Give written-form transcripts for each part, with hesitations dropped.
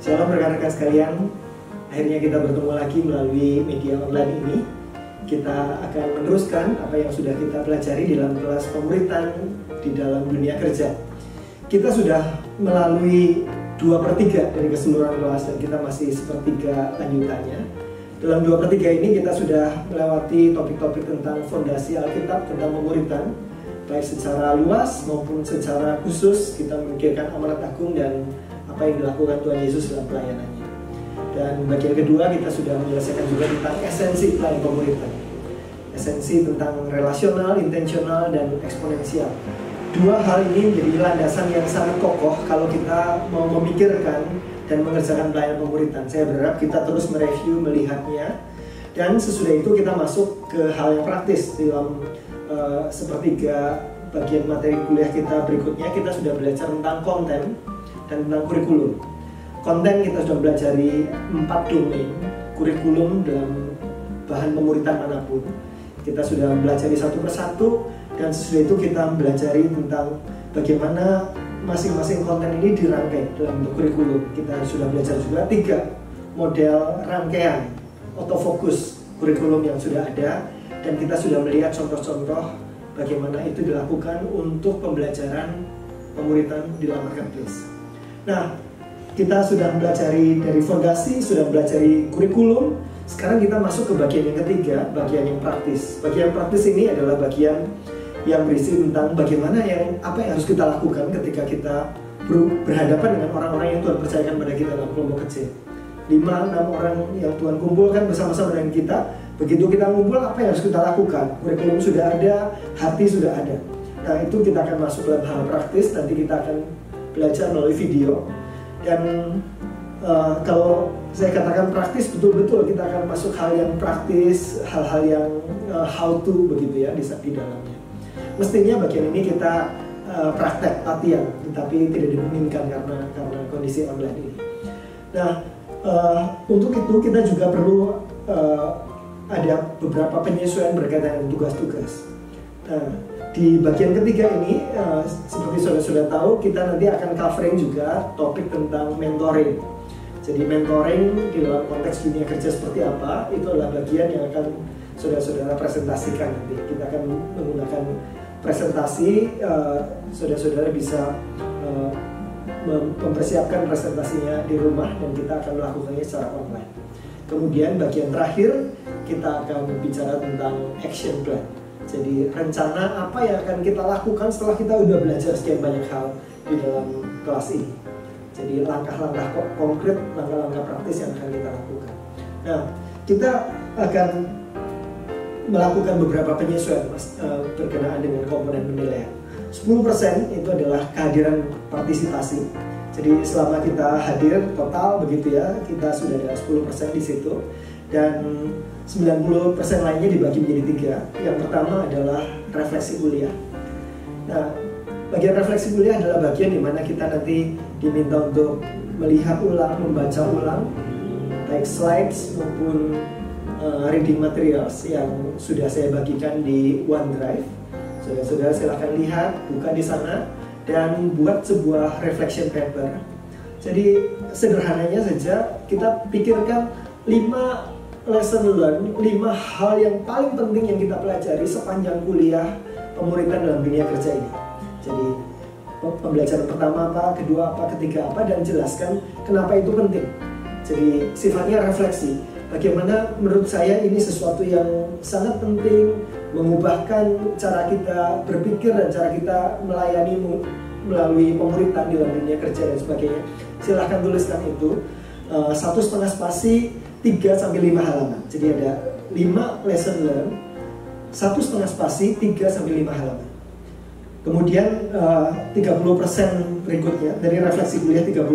Shalom rekan-rekan sekalian, akhirnya kita bertemu lagi melalui media online ini. Kita akan meneruskan apa yang sudah kita pelajari dalam kelas pemuritan di dalam dunia kerja. Kita sudah melalui 2/3 dari keseluruhan kelas dan kita masih sepertiga lanjutannya. Dalam 2/3 ini kita sudah melewati topik-topik tentang fondasi Alkitab, tentang pemuritan, baik secara luas maupun secara khusus. Kita memikirkan amanat agung dan apa yang dilakukan Tuhan Yesus dalam pelayanannya. Dan bagian kedua kita sudah menyelesaikan juga tentang esensi pelayanan pemuritan. Esensi tentang relasional, intensional, dan eksponensial. Dua hal ini menjadi landasan yang sangat kokoh kalau kita mau memikirkan dan mengerjakan pelayanan pemuritan. Saya berharap kita terus mereview, melihatnya, dan sesudah itu kita masuk ke hal yang praktis. Dalam sepertiga bagian materi kuliah kita berikutnya, kita sudah belajar tentang konten dan tentang kurikulum. Konten kita sudah belajari 4 domain kurikulum dalam bahan pemuritan manapun. Kita sudah belajari satu persatu, dan sesudah itu kita belajari tentang bagaimana masing-masing konten ini dirangkai dalam bentuk kurikulum. Kita sudah belajar juga 3 model rangkaian autofokus kurikulum yang sudah ada, dan kita sudah melihat contoh-contoh bagaimana itu dilakukan untuk pembelajaran pemuritan di dalam marketplace. Nah, kita sudah belajari dari fondasi, sudah belajari kurikulum. Sekarang kita masuk ke bagian yang ketiga, bagian yang praktis. Bagian praktis ini adalah bagian yang berisi tentang bagaimana apa yang harus kita lakukan ketika kita berhadapan dengan orang-orang yang Tuhan percayakan pada kita dalam kelompok kecil. 5-6 orang yang Tuhan kumpulkan bersama-sama dengan kita. Begitu kita ngumpul, apa yang harus kita lakukan? Kurikulum sudah ada, hati sudah ada. Nah, itu kita akan masuk dalam hal praktis. Nanti kita akan belajar melalui video. Dan kalau saya katakan praktis, betul-betul kita akan masuk hal yang praktis, hal-hal yang how to begitu ya di dalamnya. Mestinya bagian ini kita praktek latihan, tetapi tidak dimungkinkan karena kondisi online ini. Nah, untuk itu kita juga perlu ada beberapa penyesuaian berkaitan dengan tugas-tugas. Di bagian ketiga ini, seperti sudah tahu, kita nanti akan covering juga topik tentang mentoring. Jadi mentoring di dalam konteks dunia kerja seperti apa, itu adalah bagian yang akan saudara-saudara presentasikan nanti. Kita akan menggunakan presentasi, saudara-saudara bisa mempersiapkan presentasinya di rumah dan kita akan melakukannya secara online. Kemudian bagian terakhir, kita akan bicara tentang action plan. Jadi rencana apa yang akan kita lakukan setelah kita udah belajar sekian banyak hal di dalam kelas ini. Jadi langkah-langkah konkret, langkah-langkah praktis yang akan kita lakukan. Nah, kita akan melakukan beberapa penyesuaian berkenaan dengan komponen penilaian. 10% itu adalah kehadiran partisipasi. Jadi selama kita hadir total begitu ya, kita sudah ada 10% di situ. Dan 90% lainnya dibagi menjadi 3. Yang pertama adalah refleksi kuliah. Nah, bagian refleksi kuliah adalah bagian di mana kita nanti diminta untuk melihat ulang, membaca ulang, baik slides maupun reading materials yang sudah saya bagikan di OneDrive. Saudara-saudara silahkan lihat, buka di sana, dan buat sebuah reflection paper. Jadi sederhananya saja, kita pikirkan 5 lesson learn, 5 hal yang paling penting yang kita pelajari sepanjang kuliah pemuritan dalam dunia kerja ini. Jadi pembelajaran pertama apa, kedua apa, ketiga apa, dan jelaskan kenapa itu penting. Jadi sifatnya refleksi. Bagaimana menurut saya ini sesuatu yang sangat penting, mengubahkan cara kita berpikir dan cara kita melayani melalui pemuritan di dalam dunia kerja dan sebagainya. Silahkan tuliskan itu. 1,5 spasi, 3-5 halaman. Jadi ada 5 lesson learn, 1,5 spasi, 3-5 halaman. Kemudian 30% berikutnya dari refleksi kuliah, 30%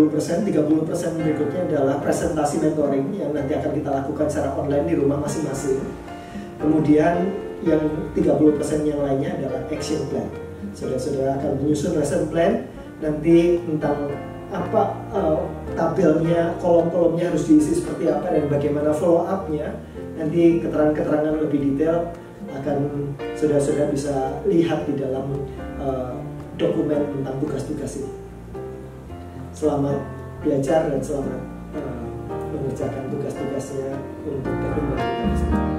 berikutnya adalah presentasi mentoring yang nanti akan kita lakukan secara online di rumah masing-masing. Kemudian yang 30% yang lainnya adalah action plan. Saudara-saudara akan menyusun lesson plan nanti tentang apa tabelnya, kolom-kolomnya harus diisi seperti apa dan bagaimana follow up-nya. Nanti keterangan-keterangan lebih detail akan saudara-saudara bisa lihat di dalam dokumen tentang tugas-tugas ini. Selamat belajar dan selamat mengerjakan tugas-tugasnya untuk berkembang kita bersama.